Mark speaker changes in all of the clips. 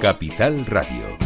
Speaker 1: Capital Radio.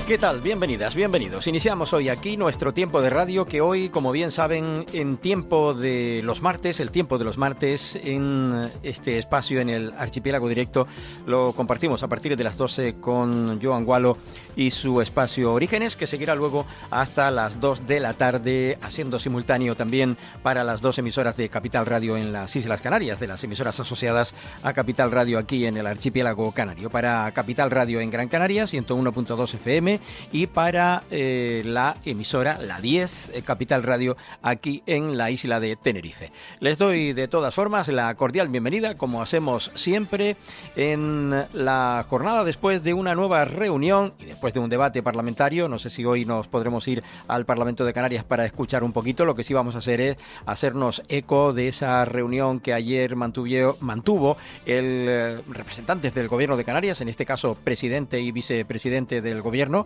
Speaker 2: ¿Qué tal? Bienvenidas, bienvenidos. Iniciamos hoy aquí nuestro tiempo de radio, que hoy, como bien saben, en tiempo de los martes, el tiempo de los martes, en este espacio, en el Archipiélago Directo, lo compartimos a partir de las 12 con Joan Gualo y su espacio Orígenes, que seguirá luego hasta las 2 de la tarde, haciendo simultáneo también para las dos emisoras de Capital Radio en las Islas Canarias, de las emisoras asociadas a Capital Radio aquí en el Archipiélago Canario. Para Capital Radio en Gran Canaria, 101.2 FM, y para la emisora, la 10, Capital Radio, aquí en la isla de Tenerife. Les doy de todas formas la cordial bienvenida, como hacemos siempre, en la jornada después de una nueva reunión y después de un debate parlamentario. No sé si hoy nos podremos ir al Parlamento de Canarias para escuchar un poquito. Lo que sí vamos a hacer es hacernos eco de esa reunión que ayer mantuvo el representantes del Gobierno de Canarias, en este caso presidente y vicepresidente del Gobierno,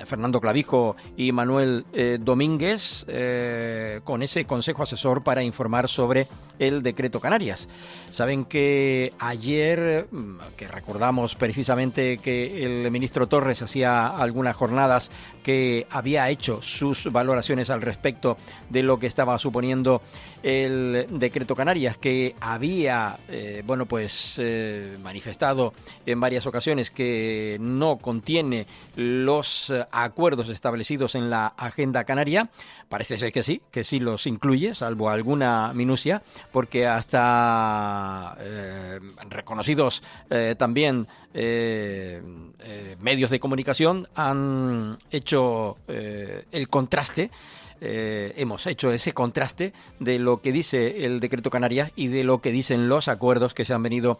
Speaker 2: Fernando Clavijo y Manuel Domínguez, con ese consejo asesor para informar sobre el decreto Canarias. Saben que ayer, que recordamos precisamente que el ministro Torres hacía algunas jornadas que había hecho sus valoraciones al respecto de lo que estaba suponiendo el decreto Canarias, que había manifestado en varias ocasiones que no contiene los acuerdos establecidos en la agenda canaria. Parece ser que sí los incluye, salvo alguna minucia, porque hasta reconocidos también medios de comunicación han hecho el contraste. Hemos hecho ese contraste de lo que dice el decreto Canarias y de lo que dicen los acuerdos que se han venido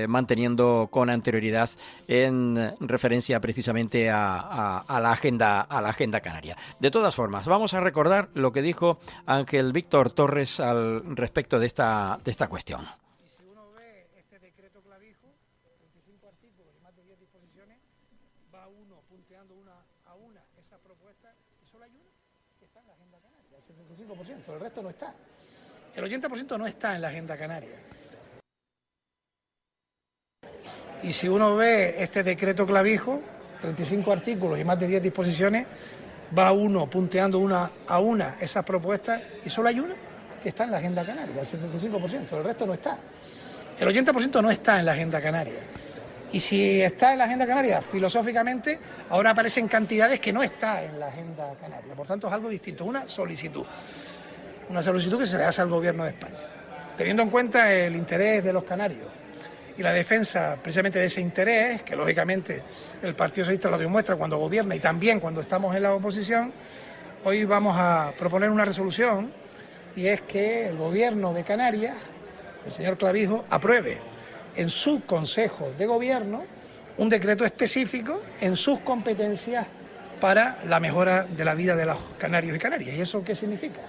Speaker 2: manteniendo con anterioridad en referencia precisamente a la agenda canaria. De todas formas, vamos a recordar lo que dijo Ángel Víctor Torres al respecto de esta cuestión.
Speaker 3: Si uno ve este decreto Clavijo, 35 artículos y más de 10 disposiciones, va uno punteando una a una esas propuestas y solo hay una que está en la agenda canaria, el 75%, el resto no está. El 80% no está en la agenda canaria. Y si uno ve este decreto Clavijo, 35 artículos y más de 10 disposiciones, va uno punteando una a una esas propuestas y solo hay una que está en la agenda canaria, el 75%, el resto no está. El 80% no está en la agenda canaria. Y si está en la agenda canaria, filosóficamente, ahora aparecen cantidades que no está en la agenda canaria. Por tanto, es algo distinto, una solicitud que se le hace al Gobierno de España. Teniendo en cuenta el interés de los canarios y la defensa precisamente de ese interés, que lógicamente el Partido Socialista lo demuestra cuando gobierna y también cuando estamos en la oposición, hoy vamos a proponer una resolución, y es que el Gobierno de Canarias, el señor Clavijo, apruebe en su Consejo de Gobierno un decreto específico en sus competencias para la mejora de la vida de los canarios y canarias. ¿Y eso qué significa?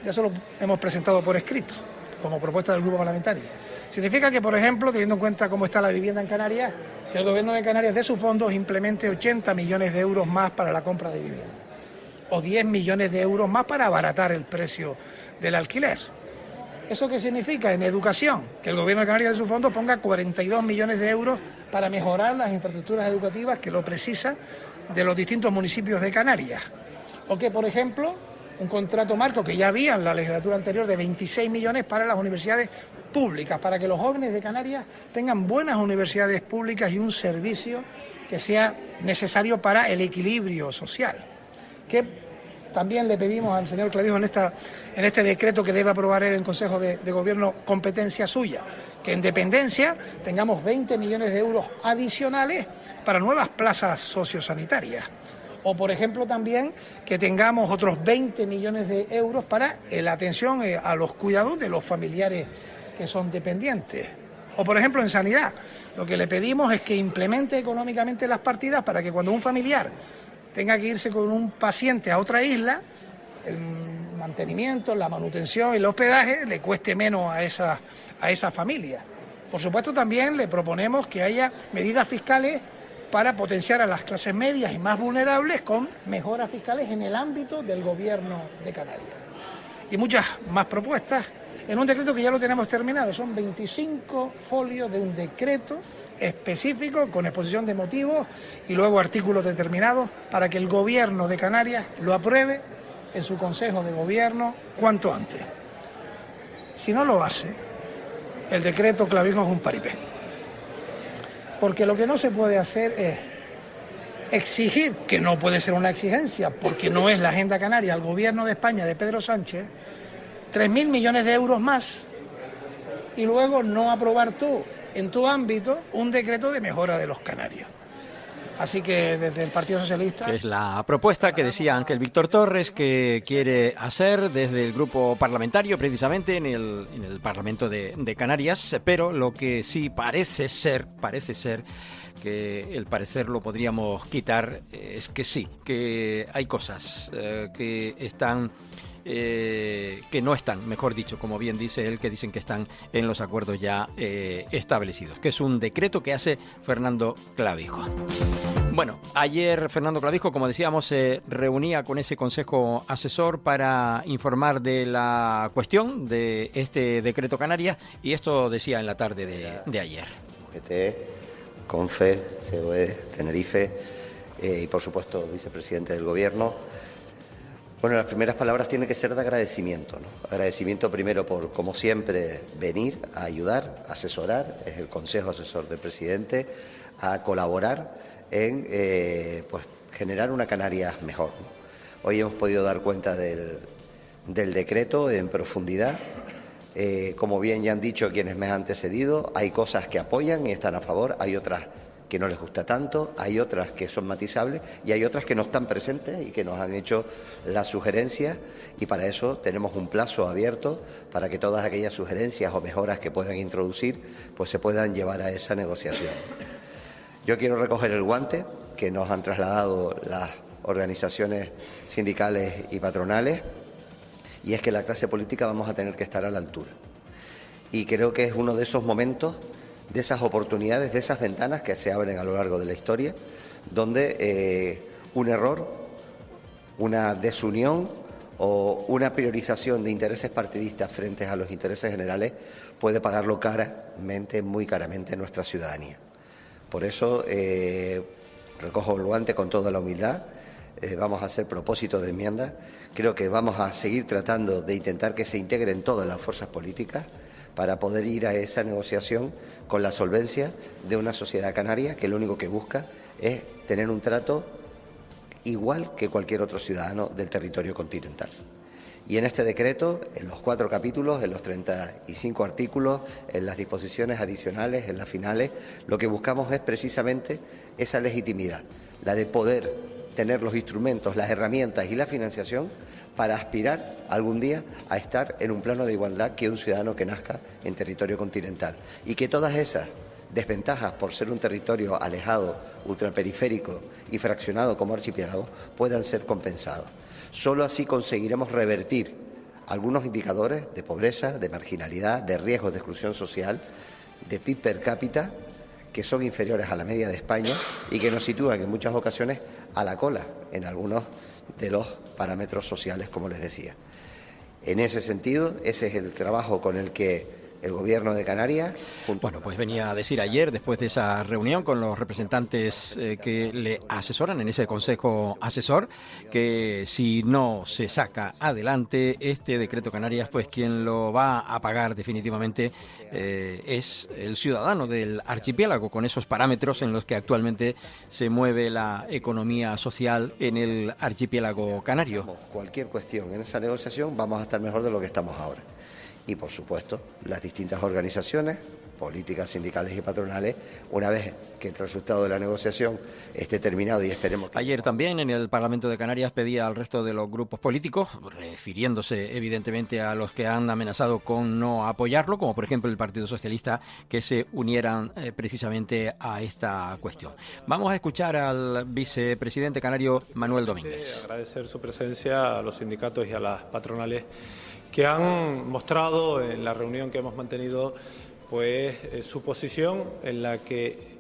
Speaker 3: Ya se lo hemos presentado por escrito, como propuesta del grupo parlamentario. Significa que, por ejemplo, teniendo en cuenta cómo está la vivienda en Canarias, que el Gobierno de Canarias de sus fondos implemente 80 millones de euros más para la compra de vivienda, o 10 millones de euros más para abaratar el precio del alquiler. ¿Eso qué significa? En educación, que el Gobierno de Canarias de sus fondos ponga 42 millones de euros para mejorar las infraestructuras educativas que lo precisan de los distintos municipios de Canarias. O que, por ejemplo, un contrato marco que ya había en la legislatura anterior de 26 millones para las universidades públicas, para que los jóvenes de Canarias tengan buenas universidades públicas y un servicio que sea necesario para el equilibrio social. Que también le pedimos al señor Clavijo en este decreto que debe aprobar él en Consejo de Gobierno, competencia suya, que en dependencia tengamos 20 millones de euros adicionales para nuevas plazas sociosanitarias. O, por ejemplo, también que tengamos otros 20 millones de euros para la atención a los cuidados de los familiares que son dependientes. O, por ejemplo, en sanidad, lo que le pedimos es que implemente económicamente las partidas para que cuando un familiar tenga que irse con un paciente a otra isla, el mantenimiento, la manutención y el hospedaje le cueste menos a esa familia. Por supuesto, también le proponemos que haya medidas fiscales para potenciar a las clases medias y más vulnerables con mejoras fiscales en el ámbito del Gobierno de Canarias. Y muchas más propuestas en un decreto que ya lo tenemos terminado. Son 25 folios de un decreto específico con exposición de motivos y luego artículos determinados para que el Gobierno de Canarias lo apruebe en su Consejo de Gobierno cuanto antes. Si no lo hace, el decreto Clavijo es un paripé. Porque lo que no se puede hacer es exigir, que no puede ser una exigencia, porque no es la agenda canaria, al Gobierno de España de Pedro Sánchez, 3.000 millones de euros más y luego no aprobar tú, en tu ámbito, un decreto de mejora de los canarios. Así que desde el Partido Socialista...
Speaker 2: Es la propuesta que decía Ángel Víctor Torres que quiere hacer desde el grupo parlamentario, precisamente en el Parlamento de Canarias, pero lo que sí parece ser que el parecer lo podríamos quitar, es que sí, que hay cosas que están... que no están, mejor dicho, como bien dice él, que dicen que están en los acuerdos ya establecidos, que es un decreto que hace Fernando Clavijo. Bueno, ayer Fernando Clavijo, como decíamos, se reunía con ese consejo asesor para informar de la cuestión de este decreto Canarias, y esto decía en la tarde de ayer.
Speaker 1: UGT, CONFE, COE, Tenerife y por supuesto vicepresidente del Gobierno. Bueno, las primeras palabras tienen que ser de agradecimiento, ¿no? Agradecimiento primero por, como siempre, venir a ayudar, a asesorar, es el consejo asesor del presidente, a colaborar en pues generar una Canarias mejor, ¿no? Hoy hemos podido dar cuenta del decreto en profundidad. Como bien ya han dicho quienes me han antecedido, hay cosas que apoyan y están a favor, hay otras que no les gusta tanto, hay otras que son matizables y hay otras que no están presentes y que nos han hecho las sugerencias, y para eso tenemos un plazo abierto para que todas aquellas sugerencias o mejoras que puedan introducir pues se puedan llevar a esa negociación. Yo quiero recoger el guante que nos han trasladado las organizaciones sindicales y patronales, y es que la clase política vamos a tener que estar a la altura. Y creo que es uno de esos momentos, de esas oportunidades, de esas ventanas que se abren a lo largo de la historia, donde un error, una desunión o una priorización de intereses partidistas frente a los intereses generales puede pagarlo caramente, muy caramente, nuestra ciudadanía. Por eso recojo el guante con toda la humildad. Vamos a hacer propósito de enmienda. Creo que vamos a seguir tratando de intentar que se integren todas las fuerzas políticas para poder ir a esa negociación con la solvencia de una sociedad canaria que lo único que busca es tener un trato igual que cualquier otro ciudadano del territorio continental. Y en este decreto, en los 4 capítulos, en los 35 artículos, en las disposiciones adicionales, en las finales, lo que buscamos es precisamente esa legitimidad, la de poder tener los instrumentos, las herramientas y la financiación para aspirar algún día a estar en un plano de igualdad que un ciudadano que nazca en territorio continental. Y que todas esas desventajas por ser un territorio alejado, ultraperiférico y fraccionado como archipiélago puedan ser compensados. Solo así conseguiremos revertir algunos indicadores de pobreza, de marginalidad, de riesgos de exclusión social, de PIB per cápita, que son inferiores a la media de España y que nos sitúan en muchas ocasiones a la cola en algunos de los parámetros sociales, como les decía. En ese sentido, ese es el trabajo con el que el Gobierno de Canarias...
Speaker 2: Bueno, pues venía a decir ayer, después de esa reunión con los representantes que le asesoran en ese consejo asesor, que si no se saca adelante este decreto Canarias, pues quien lo va a pagar definitivamente es el ciudadano del archipiélago, con esos parámetros en los que actualmente se mueve la economía social en el archipiélago canario.
Speaker 1: Cualquier cuestión en esa negociación vamos a estar mejor de lo que estamos ahora. Y, por supuesto, las distintas organizaciones, políticas sindicales y patronales, una vez que el resultado de la negociación esté terminado y esperemos que...
Speaker 2: Ayer también en el Parlamento de Canarias pedía al resto de los grupos políticos, refiriéndose evidentemente a los que han amenazado con no apoyarlo, como por ejemplo el Partido Socialista, que se unieran precisamente a esta cuestión. Vamos a escuchar al vicepresidente canario Manuel Domínguez.
Speaker 4: Agradecer su presencia a los sindicatos y a las patronales que han mostrado en la reunión que hemos mantenido pues su posición en la que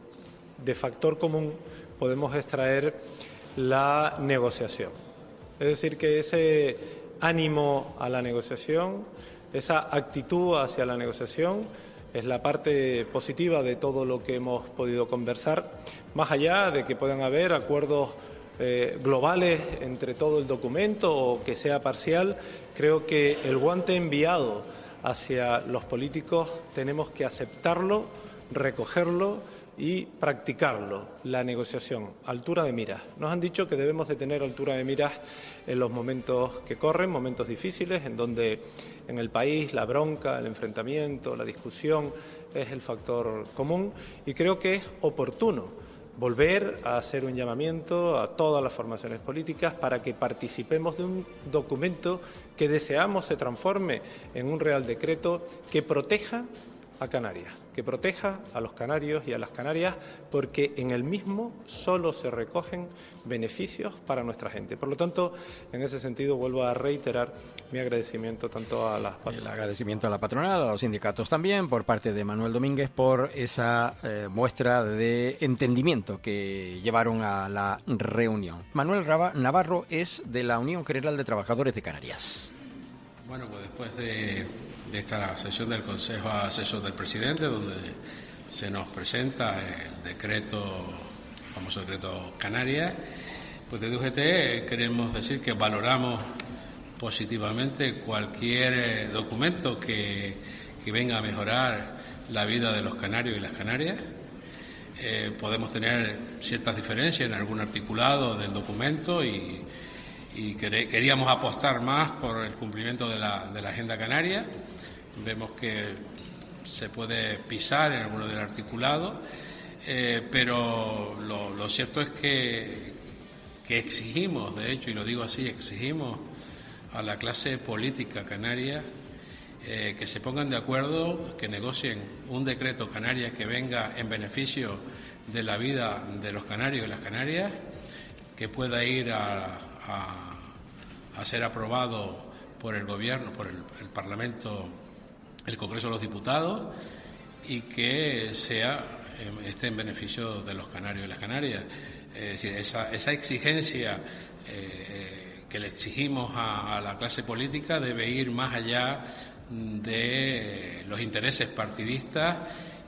Speaker 4: de factor común podemos extraer la negociación. Es decir, que ese ánimo a la negociación, esa actitud hacia la negociación es la parte positiva de todo lo que hemos podido conversar, más allá de que puedan haber acuerdos globales entre todo el documento o que sea parcial. Creo que el guante enviado hacia los políticos tenemos que aceptarlo, recogerlo y practicarlo, la negociación, altura de miras. Nos han dicho que debemos de tener altura de miras en los momentos que corren, momentos difíciles, en donde en el país la bronca, el enfrentamiento, la discusión es el factor común, y creo que es oportuno volver a hacer un llamamiento a todas las formaciones políticas para que participemos de un documento que deseamos se transforme en un Real Decreto que proteja a Canarias, que proteja a los canarios y a las canarias, porque en el mismo solo se recogen beneficios para nuestra gente. Por lo tanto, en ese sentido vuelvo a reiterar mi agradecimiento tanto a las patronales.
Speaker 2: El agradecimiento a la patronal, a los sindicatos también, por parte de Manuel Domínguez, por esa muestra de entendimiento que llevaron a la reunión. Manuel Navarro es de la Unión General de Trabajadores de Canarias.
Speaker 5: Bueno, pues después de esta sesión del Consejo Asesor del Presidente, donde se nos presenta el decreto, el famoso decreto Canarias, pues desde UGT queremos decir que valoramos positivamente cualquier documento que venga a mejorar la vida de los canarios y las canarias. Podemos tener ciertas diferencias en algún articulado del documento y queríamos apostar más por el cumplimiento de la Agenda Canaria. Vemos que se puede pisar en alguno del articulado, pero lo cierto es que exigimos, de hecho, y lo digo así, exigimos a la clase política canaria que se pongan de acuerdo, que negocien un decreto Canarias que venga en beneficio de la vida de los canarios y las canarias, que pueda ir a ser aprobado por el Gobierno, por el Parlamento, el Congreso de los Diputados, y que esté en beneficio de los canarios y las canarias. Es decir, esa exigencia que le exigimos a la clase política debe ir más allá de los intereses partidistas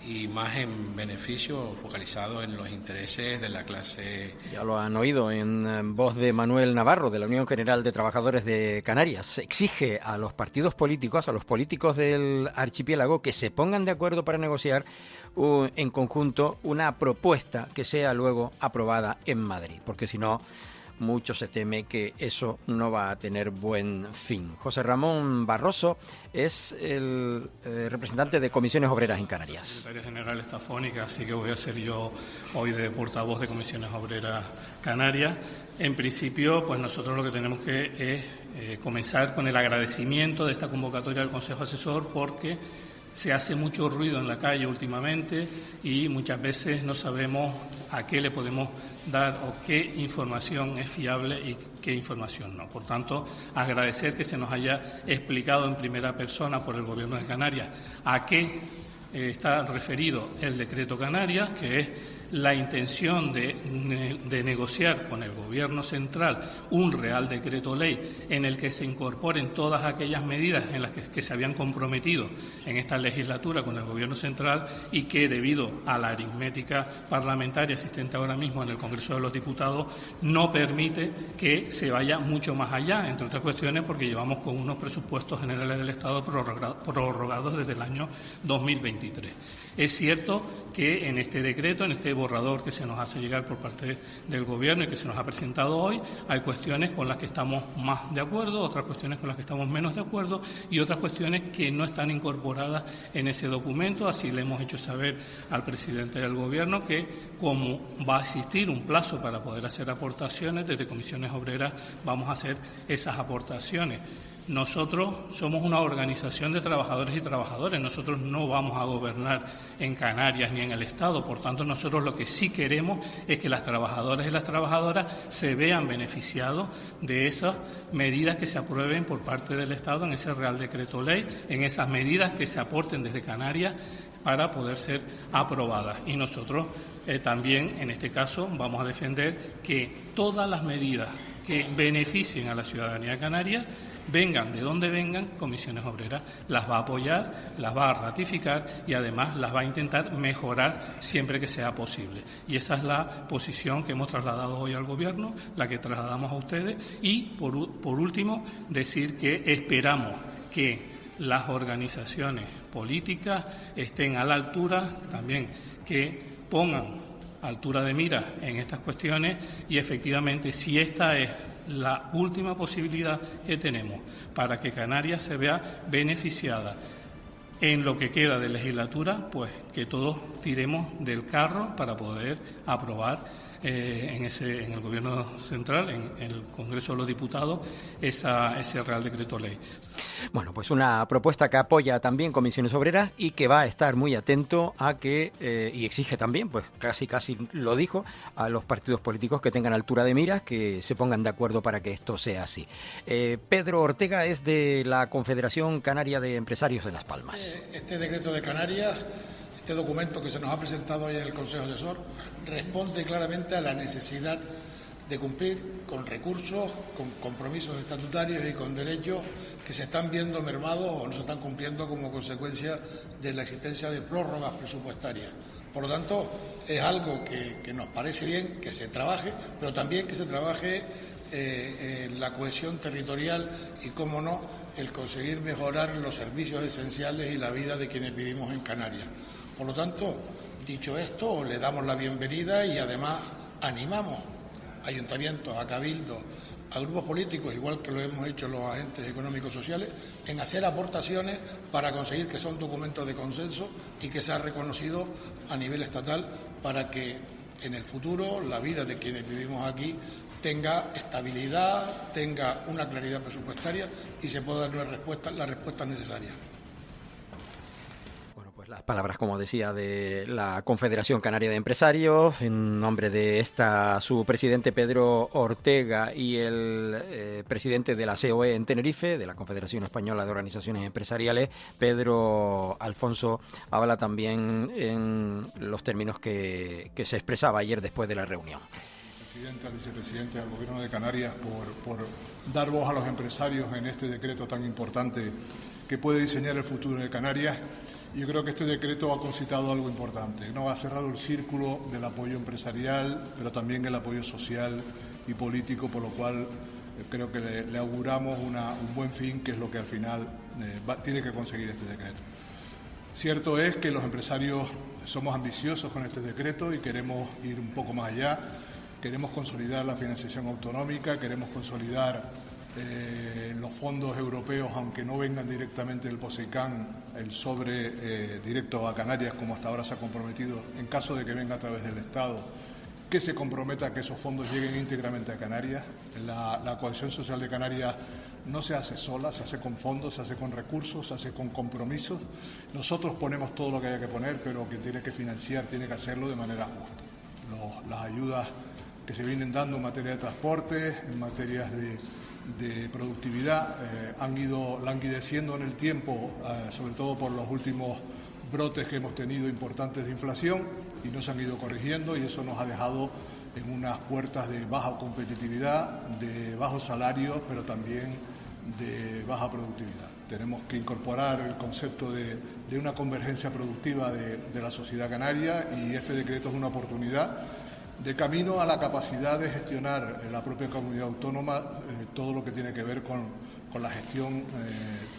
Speaker 5: y más en beneficio focalizado en los intereses de la clase.
Speaker 2: Ya lo han oído en voz de Manuel Navarro, de la Unión General de Trabajadores de Canarias. Exige a los partidos políticos, a los políticos del archipiélago, que se pongan de acuerdo para negociar en conjunto una propuesta que sea luego aprobada en Madrid, porque si no, mucho se teme que eso no va a tener buen fin. José Ramón Barroso es el representante de Comisiones Obreras en Canarias.
Speaker 6: La secretaria general está afónica, así que voy a ser yo hoy de portavoz de Comisiones Obreras Canarias. En principio, pues nosotros lo que tenemos que es comenzar con el agradecimiento de esta convocatoria del Consejo Asesor, porque se hace mucho ruido en la calle últimamente y muchas veces no sabemos a qué le podemos dar o qué información es fiable y qué información no. Por tanto, agradecer que se nos haya explicado en primera persona por el Gobierno de Canarias a qué está referido el decreto Canarias, que es la intención de negociar con el Gobierno central un Real Decreto Ley en el que se incorporen todas aquellas medidas en las que se habían comprometido en esta legislatura con el Gobierno central y que, debido a la aritmética parlamentaria existente ahora mismo en el Congreso de los Diputados, no permite que se vaya mucho más allá, entre otras cuestiones porque llevamos con unos presupuestos generales del Estado prorrogados desde el año 2023. Es cierto que en este decreto, en este borrador que se nos hace llegar por parte del Gobierno y que se nos ha presentado hoy, hay cuestiones con las que estamos más de acuerdo, otras cuestiones con las que estamos menos de acuerdo y otras cuestiones que no están incorporadas en ese documento. Así le hemos hecho saber al presidente del Gobierno que, como va a existir un plazo para poder hacer aportaciones, desde Comisiones Obreras vamos a hacer esas aportaciones. Nosotros somos una organización de trabajadores y trabajadoras, nosotros no vamos a gobernar en Canarias ni en el Estado, por tanto nosotros lo que sí queremos es que las trabajadoras y las trabajadoras se vean beneficiados de esas medidas que se aprueben por parte del Estado en ese Real Decreto Ley, en esas medidas que se aporten desde Canarias para poder ser aprobadas. Y nosotros también, en este caso, vamos a defender que todas las medidas que beneficien a la ciudadanía canaria, vengan de donde vengan, Comisiones Obreras las va a apoyar, las va a ratificar y además las va a intentar mejorar siempre que sea posible. Y esa es la posición que hemos trasladado hoy al Gobierno, la que trasladamos a ustedes. Y, por último, decir que esperamos que las organizaciones políticas estén a la altura, también que pongan altura de mira en estas cuestiones y, efectivamente, si esta es la última posibilidad que tenemos para que Canarias se vea beneficiada en lo que queda de legislatura, pues que todos tiremos del carro para poder aprobar en el Gobierno Central, en el Congreso de los Diputados, ese Real Decreto Ley.
Speaker 2: Bueno, pues una propuesta que apoya también Comisiones Obreras y que va a estar muy atento a que, y exige también, pues casi lo dijo, a los partidos políticos que tengan altura de miras, que se pongan de acuerdo para que esto sea así. Pedro Ortega es de la Confederación Canaria de Empresarios de Las Palmas.
Speaker 7: Este decreto de Canarias, este documento que se nos ha presentado hoy en el Consejo Asesor, responde claramente a la necesidad de cumplir con recursos, con compromisos estatutarios y con derechos que se están viendo mermados o no se están cumpliendo como consecuencia de la existencia de prórrogas presupuestarias. Por lo tanto, es algo que nos parece bien que se trabaje, pero también que se trabaje la cohesión territorial y, cómo no, el conseguir mejorar los servicios esenciales y la vida de quienes vivimos en Canarias. Por lo tanto, dicho esto, le damos la bienvenida y además animamos a ayuntamientos, a cabildos, a grupos políticos, igual que lo hemos hecho los agentes económicos sociales, en hacer aportaciones para conseguir que sea un documento de consenso y que sea reconocido a nivel estatal para que en el futuro la vida de quienes vivimos aquí tenga estabilidad, tenga una claridad presupuestaria y se pueda dar la respuesta necesaria.
Speaker 2: Las palabras, como decía, de la Confederación Canaria de Empresarios, en nombre de su presidente Pedro Ortega y el presidente de la COE en Tenerife, de la Confederación Española de Organizaciones Empresariales, Pedro Alfonso, habla también en los términos que se expresaba ayer después de la reunión.
Speaker 8: Presidente, al vicepresidente del Gobierno de Canarias por dar voz a los empresarios en este decreto tan importante que puede diseñar el futuro de Canarias. Yo creo que este decreto ha concitado algo importante, ¿no? Ha cerrado el círculo del apoyo empresarial, pero también el apoyo social y político, por lo cual creo que le auguramos un buen fin, que es lo que al final tiene que conseguir este decreto. Cierto es que los empresarios somos ambiciosos con este decreto y queremos ir un poco más allá. Queremos consolidar la financiación autonómica, queremos consolidar los fondos europeos, aunque no vengan directamente del POSEICAN, el sobre directo a Canarias, como hasta ahora se ha comprometido, en caso de que venga a través del Estado, que se comprometa a que esos fondos lleguen íntegramente a Canarias. La cohesión social de Canarias no se hace sola, se hace con fondos, se hace con recursos, se hace con compromisos. Nosotros ponemos todo lo que haya que poner, pero que tiene que financiar, tiene que hacerlo de manera justa. Las ayudas que se vienen dando en materia de transporte, en materias de productividad, han ido languideciendo en el tiempo, sobre todo por los últimos brotes que hemos tenido importantes de inflación, y no se han ido corrigiendo, y eso nos ha dejado en unas puertas de baja competitividad, de bajos salarios, pero también de baja productividad. Tenemos que incorporar el concepto de una convergencia productiva de la sociedad canaria, y este decreto es una oportunidad de camino a la capacidad de gestionar la propia comunidad autónoma todo lo que tiene que ver con la gestión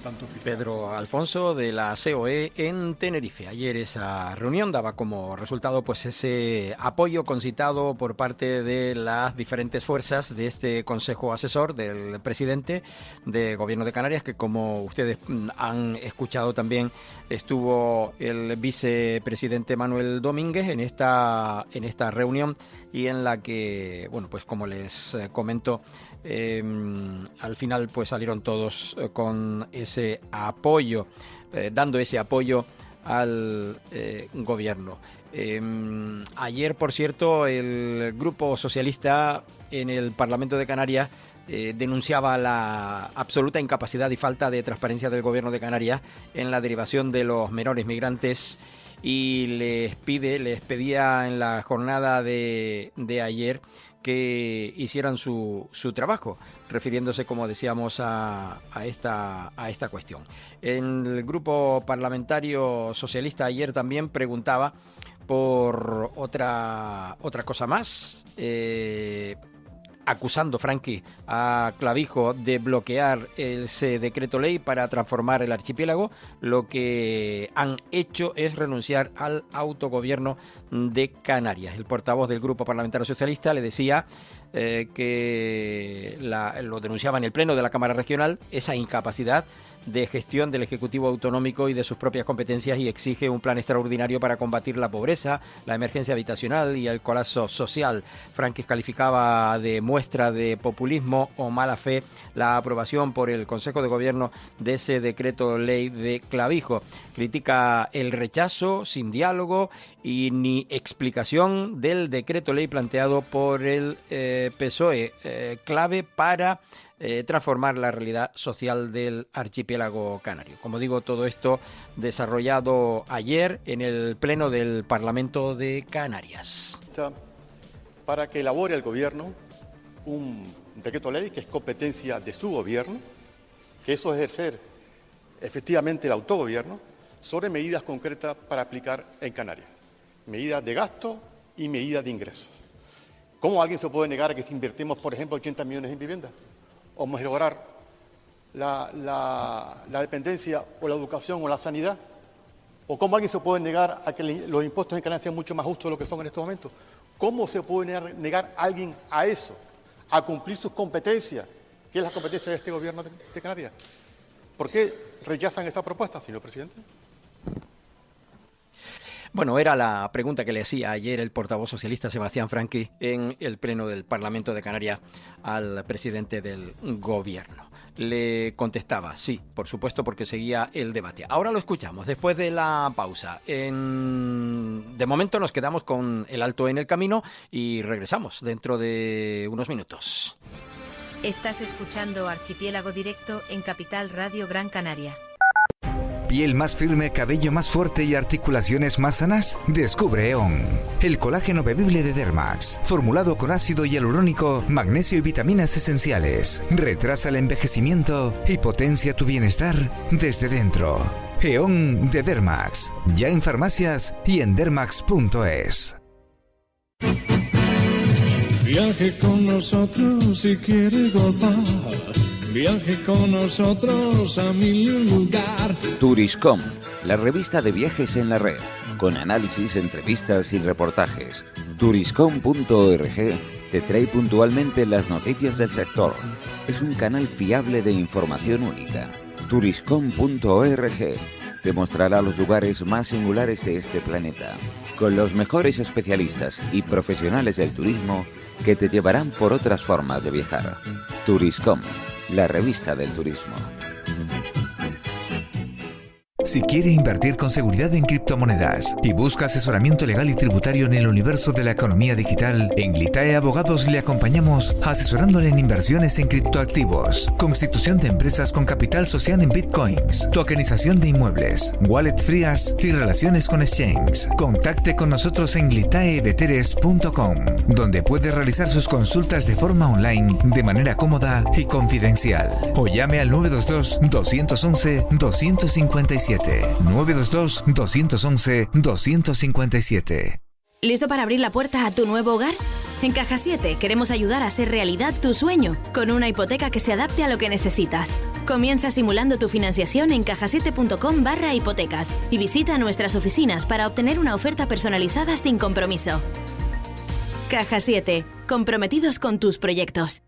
Speaker 8: tanto fiscal.
Speaker 2: Pedro Alfonso de la COE en Tenerife. Ayer esa reunión daba como resultado pues ese apoyo concitado por parte de las diferentes fuerzas de este Consejo Asesor del presidente de Gobierno de Canarias, que como ustedes han escuchado también estuvo el vicepresidente Manuel Domínguez en esta reunión, y en la que, bueno, pues como les comento, al final pues salieron todos con ese apoyo, dando ese apoyo al gobierno. Ayer, por cierto, el Grupo Socialista en el Parlamento de Canarias denunciaba la absoluta incapacidad y falta de transparencia del Gobierno de Canarias en la derivación de los menores migrantes, y les pedía en la jornada de ayer que hicieran su trabajo, refiriéndose, como decíamos, a esta cuestión. El Grupo Parlamentario Socialista ayer también preguntaba por otra cosa más, acusando, Franqui, a Clavijo de bloquear ese decreto ley para transformar el archipiélago. Lo que han hecho es renunciar al autogobierno de Canarias. El portavoz del Grupo Parlamentario Socialista le decía que lo denunciaba en el Pleno de la Cámara Regional, esa incapacidad de gestión del Ejecutivo Autonómico y de sus propias competencias, y exige un plan extraordinario para combatir la pobreza, la emergencia habitacional y el colapso social. Franquis calificaba de muestra de populismo o mala fe la aprobación por el Consejo de Gobierno de ese decreto ley de Clavijo. Critica el rechazo sin diálogo y ni explicación del decreto ley planteado por el PSOE, clave para transformar la realidad social del archipiélago canario. Como digo, todo esto desarrollado ayer en el Pleno del Parlamento de Canarias.
Speaker 9: Para que elabore el Gobierno un decreto ley que es competencia de su Gobierno, que eso es ejercer efectivamente el autogobierno sobre medidas concretas para aplicar en Canarias, medidas de gasto y medidas de ingresos. ¿Cómo alguien se puede negar a que si invertimos, por ejemplo, 80 millones en vivienda, o mejorar la dependencia o la educación o la sanidad? ¿O cómo alguien se puede negar a que los impuestos en Canarias sean mucho más justos de lo que son en estos momentos? ¿Cómo se puede negar a alguien a eso, a cumplir sus competencias, que es la competencia de este Gobierno de Canarias? ¿Por qué rechazan esa propuesta, señor presidente?
Speaker 2: Bueno, era la pregunta que le hacía ayer el portavoz socialista Sebastián Franqui en el Pleno del Parlamento de Canarias al presidente del Gobierno. Le contestaba, sí, por supuesto, porque seguía el debate. Ahora lo escuchamos después de la pausa. De momento nos quedamos con el alto en el camino y regresamos dentro de unos minutos.
Speaker 10: Estás escuchando Archipiélago Directo en Capital Radio Gran Canaria.
Speaker 11: ¿Piel más firme, cabello más fuerte y articulaciones más sanas? Descubre EON, el colágeno bebible de Dermax, formulado con ácido hialurónico, magnesio y vitaminas esenciales. Retrasa el envejecimiento y potencia tu bienestar desde dentro. EON de Dermax, ya en farmacias y en dermax.es.
Speaker 12: Viaje con nosotros si quiere gozar. Viaje con nosotros a mi lugar.
Speaker 13: Turiscom, la revista de viajes en la red, con análisis, entrevistas y reportajes. Turiscom.org te trae puntualmente las noticias del sector. Es un canal fiable de información única. Turiscom.org te mostrará los lugares más singulares de este planeta, con los mejores especialistas y profesionales del turismo que te llevarán por otras formas de viajar. Turiscom, la revista del turismo.
Speaker 11: Si quiere invertir con seguridad en criptomonedas y busca asesoramiento legal y tributario en el universo de la economía digital, en Glitae Abogados le acompañamos asesorándole en inversiones en criptoactivos, constitución de empresas con capital social en bitcoins, tokenización de inmuebles, wallet frías y relaciones con exchanges. Contacte con nosotros en glitaeveteres.com, donde puede realizar sus consultas de forma online de manera cómoda y confidencial. O llame al 922-211-257. 922-211-257.
Speaker 14: ¿Listo para abrir la puerta a tu nuevo hogar? En Caja 7 queremos ayudar a hacer realidad tu sueño con una hipoteca que se adapte a lo que necesitas. Comienza simulando tu financiación en cajasiete.com/hipotecas y visita nuestras oficinas para obtener una oferta personalizada sin compromiso. Caja 7, comprometidos con tus proyectos.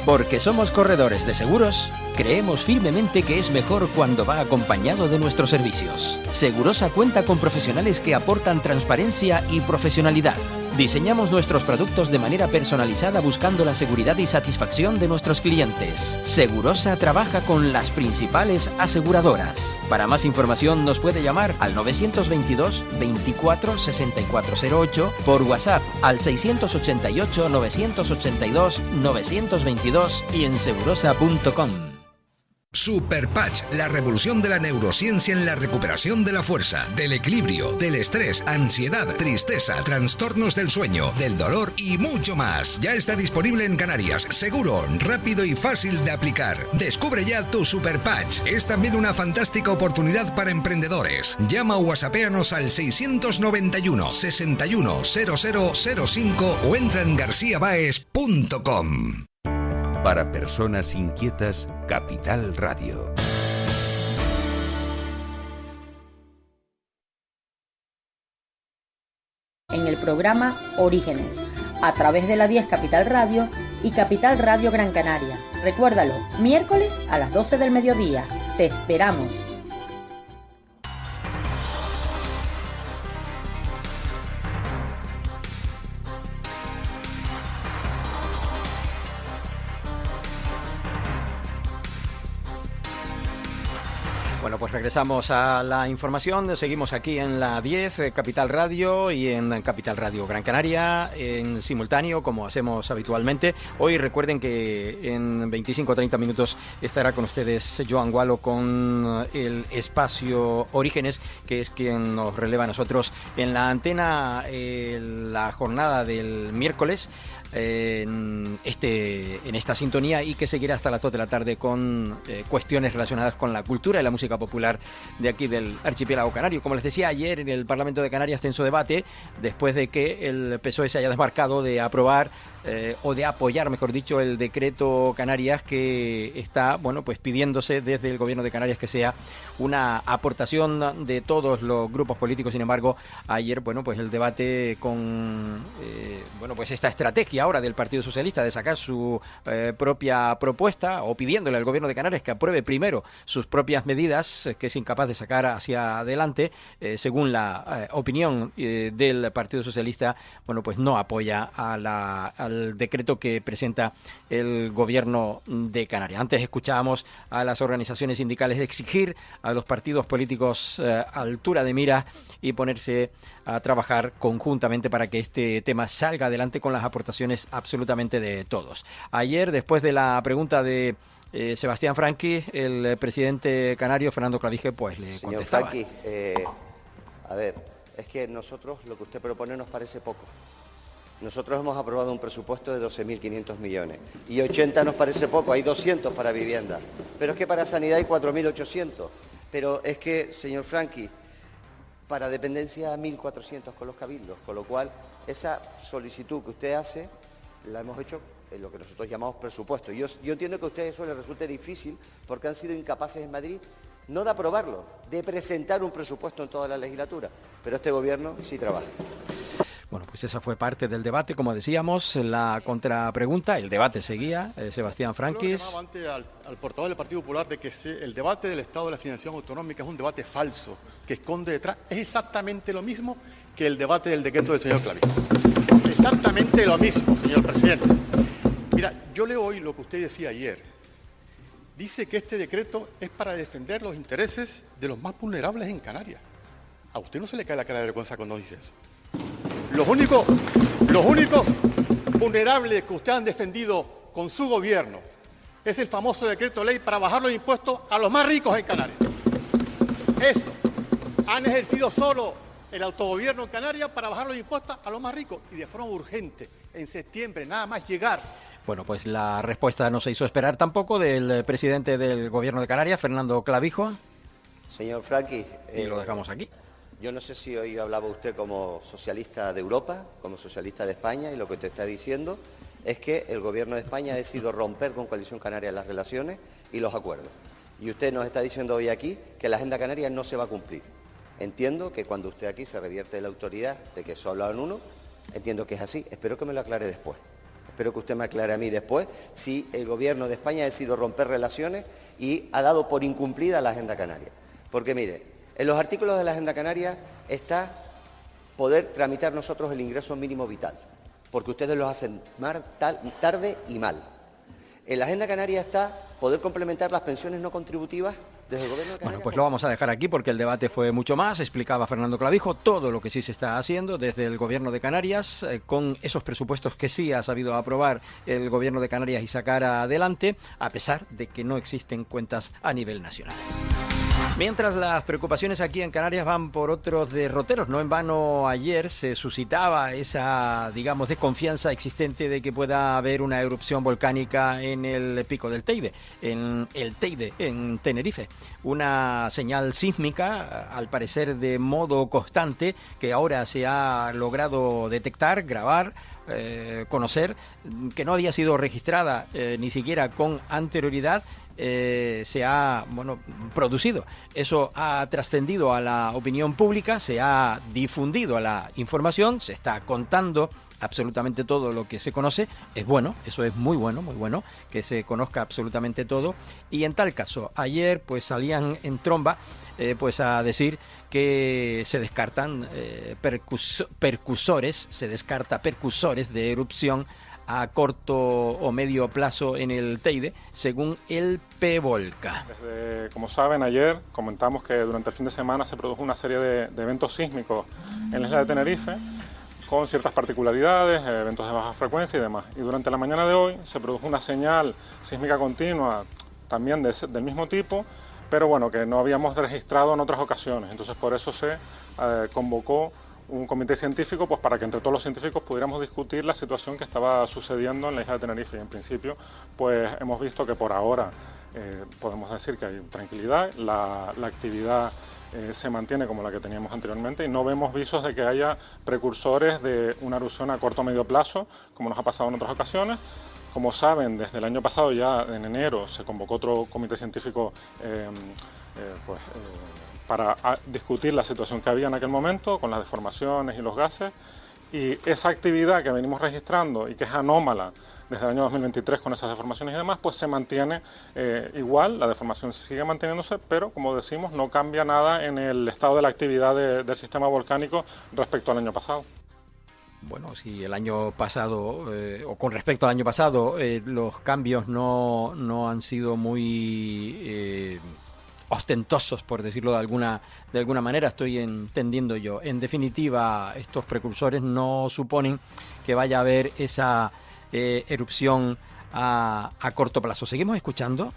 Speaker 2: Porque somos corredores de seguros, creemos firmemente que es mejor cuando va acompañado de nuestros servicios. Segurosa cuenta con profesionales que aportan transparencia y profesionalidad. Diseñamos nuestros productos de manera personalizada buscando la seguridad y satisfacción de nuestros clientes. Segurosa trabaja con las principales aseguradoras. Para más información nos puede llamar al 922 24 6408, por WhatsApp al 688 982 922 y en segurosa.com.
Speaker 15: Super Patch, la revolución de la neurociencia en la recuperación de la fuerza, del equilibrio, del estrés, ansiedad, tristeza, trastornos del sueño, del dolor y mucho más. Ya está disponible en Canarias, seguro, rápido y fácil de aplicar. Descubre ya tu Super Patch. Es también una fantástica oportunidad para emprendedores. Llama o whatsappéanos al 691 61 0005 o entra en garciabaes.com.
Speaker 11: Para personas inquietas, Capital Radio.
Speaker 16: En el programa Orígenes, a través de la 10 Capital Radio y Capital Radio Gran Canaria. Recuérdalo, miércoles a las 12 del mediodía. Te esperamos.
Speaker 2: Bueno, pues regresamos a la información. Seguimos aquí en la 10, Capital Radio, y en Capital Radio Gran Canaria, en simultáneo, como hacemos habitualmente. Hoy recuerden que en 25 o 30 minutos estará con ustedes Joan Gualo con el espacio Orígenes, que es quien nos releva a nosotros en la antena la jornada del miércoles. En esta sintonía, y que seguirá hasta las 2 de la tarde con cuestiones relacionadas con la cultura y la música popular de aquí del archipiélago canario. Como les decía, ayer en el Parlamento de Canarias tenso debate después de que el PSOE se haya desmarcado de aprobar o de apoyar, mejor dicho, el decreto Canarias, que está, bueno, pues pidiéndose desde el Gobierno de Canarias que sea una aportación de todos los grupos políticos. Sin embargo, ayer, bueno, pues el debate con pues esta estrategia ahora del Partido Socialista de sacar su propia propuesta, o pidiéndole al Gobierno de Canarias que apruebe primero sus propias medidas, que es incapaz de sacar hacia adelante, según la opinión del Partido Socialista, bueno, pues no apoya al decreto que presenta el Gobierno de Canarias. Antes escuchábamos a las organizaciones sindicales exigir a los partidos políticos altura de miras y ponerse a trabajar conjuntamente para que este tema salga adelante con las aportaciones absolutamente de todos. Ayer, después de la pregunta de Sebastián Franqui, el presidente canario, Fernando Clavije, pues le contestaba.
Speaker 1: Señor Franqui, a ver, es que nosotros lo que usted propone nos parece poco. Nosotros hemos aprobado un presupuesto de 12.500 millones y 80 nos parece poco, hay 200 para vivienda, pero es que para sanidad hay 4.800. Pero es que, señor Franqui, para dependencia 1.400 con los cabildos, con lo cual esa solicitud que usted hace la hemos hecho en lo que nosotros llamamos presupuesto. Yo entiendo que a ustedes eso les resulte difícil porque han sido incapaces en Madrid no de aprobarlo, de presentar un presupuesto en toda la legislatura, pero este gobierno sí trabaja.
Speaker 2: Bueno, pues esa fue parte del debate, como decíamos, la contrapregunta. El debate seguía, Sebastián Franquis.
Speaker 9: Yo antes al portavoz del Partido Popular de que el debate del Estado de la financiación autonómica es un debate falso, que esconde detrás. Es exactamente lo mismo que el debate del decreto del señor Clavijo. Exactamente lo mismo, señor presidente. Mira, yo leo hoy lo que usted decía ayer. Dice que este decreto es para defender los intereses de los más vulnerables en Canarias. ¿A usted no se le cae la cara de vergüenza cuando dice eso? Los únicos vulnerables que usted han defendido con su gobierno es el famoso decreto ley para bajar los impuestos a los más ricos en Canarias. Eso. Han ejercido solo el autogobierno en Canarias para bajar los impuestos a los más ricos y de forma urgente, en septiembre, nada más llegar.
Speaker 2: Bueno, pues la respuesta no se hizo esperar tampoco del presidente del Gobierno de Canarias, Fernando Clavijo.
Speaker 1: Señor Franqui.
Speaker 2: Y lo dejamos aquí.
Speaker 1: Yo no sé si hoy hablaba usted como socialista de Europa, como socialista de España, y lo que usted está diciendo, es que el Gobierno de España ha decidido romper con Coalición Canaria las relaciones y los acuerdos. Y usted nos está diciendo hoy aquí que la Agenda Canaria no se va a cumplir. Entiendo que cuando usted aquí se revierte de la autoridad de que eso hablaban uno, entiendo que es así. Espero que me lo aclare después. Espero que usted me aclare a mí después si el Gobierno de España ha decidido romper relaciones y ha dado por incumplida la Agenda Canaria. Porque mire, en los artículos de la Agenda Canaria está poder tramitar nosotros el ingreso mínimo vital, porque ustedes lo hacen tarde y mal. En la Agenda Canaria está poder complementar las pensiones no contributivas desde el Gobierno de Canarias.
Speaker 2: Bueno, pues lo vamos a dejar aquí porque el debate fue mucho más. Explicaba Fernando Clavijo todo lo que sí se está haciendo desde el Gobierno de Canarias, con esos presupuestos que sí ha sabido aprobar el Gobierno de Canarias y sacar adelante, a pesar de que no existen cuentas a nivel nacional. Mientras las preocupaciones aquí en Canarias van por otros derroteros, no en vano ayer se suscitaba esa, digamos, desconfianza existente de que pueda haber una erupción volcánica en el pico del Teide, en el Teide, en Tenerife. Una señal sísmica, al parecer de modo constante, que ahora se ha logrado detectar, grabar, conocer, que no había sido registrada ni siquiera con anterioridad. Se ha producido. Eso ha trascendido a la opinión pública, se ha difundido a la información, se está contando absolutamente todo lo que se conoce. Es bueno, eso es muy bueno que se conozca absolutamente todo. Y en tal caso, ayer pues salían en tromba pues a decir que se descartan percursores de erupción a corto o medio plazo en el Teide, según el PEVOLCA.
Speaker 17: Como saben, ayer comentamos que durante el fin de semana se produjo una serie de eventos sísmicos en la isla de Tenerife, con ciertas particularidades, eventos de baja frecuencia y demás. Y durante la mañana de hoy se produjo una señal sísmica continua, también del mismo tipo, pero bueno, que no habíamos registrado en otras ocasiones. Entonces por eso se convocó un comité científico, pues para que entre todos los científicos pudiéramos discutir la situación que estaba sucediendo en la isla de Tenerife. Y en principio, pues hemos visto que por ahora podemos decir que hay tranquilidad, la actividad se mantiene como la que teníamos anteriormente y no vemos visos de que haya precursores de una erupción a corto o medio plazo, como nos ha pasado en otras ocasiones. Como saben, desde el año pasado, ya en enero, se convocó otro comité científico para discutir la situación que había en aquel momento con las deformaciones y los gases, y esa actividad que venimos registrando y que es anómala desde el año 2023 con esas deformaciones y demás, pues se mantiene igual, la deformación sigue manteniéndose, pero como decimos no cambia nada en el estado de la actividad del sistema volcánico respecto al año pasado.
Speaker 2: Bueno, si el año pasado, o con respecto al año pasado, los cambios no han sido muy ostentosos, por decirlo de alguna manera, estoy entendiendo yo. En definitiva, estos precursores no suponen que vaya a haber esa erupción a corto plazo. ¿Seguimos escuchando?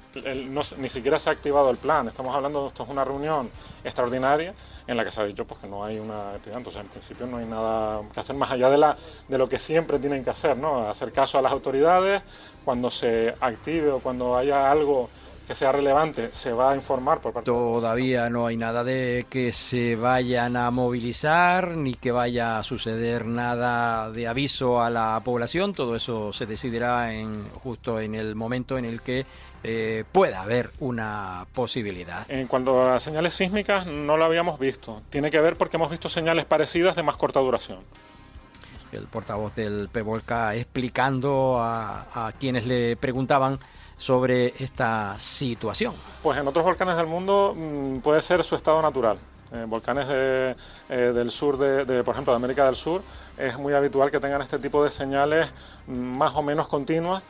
Speaker 17: Ni siquiera se ha activado el plan. Estamos hablando, esto es una reunión extraordinaria en la que se ha dicho pues, que no hay una actividad. Entonces, en principio no hay nada que hacer más allá de lo que siempre tienen que hacer, ¿no? Hacer caso a las autoridades. Cuando se active o cuando haya algo que sea relevante, se va a informar por parte.
Speaker 2: Todavía no hay nada de que se vayan a movilizar, ni que vaya a suceder nada de aviso a la población. Todo eso se decidirá justo en el momento en el que pueda haber una posibilidad.
Speaker 17: En cuanto a señales sísmicas, no lo habíamos visto. Tiene que ver porque hemos visto señales parecidas de más corta duración.
Speaker 2: El portavoz del PEVOLCA explicando a quienes le preguntaban sobre esta situación.
Speaker 17: Pues en otros volcanes del mundo puede ser su estado natural. Volcanes del sur, por ejemplo, de América del Sur, es muy habitual que tengan este tipo de señales más o menos continuas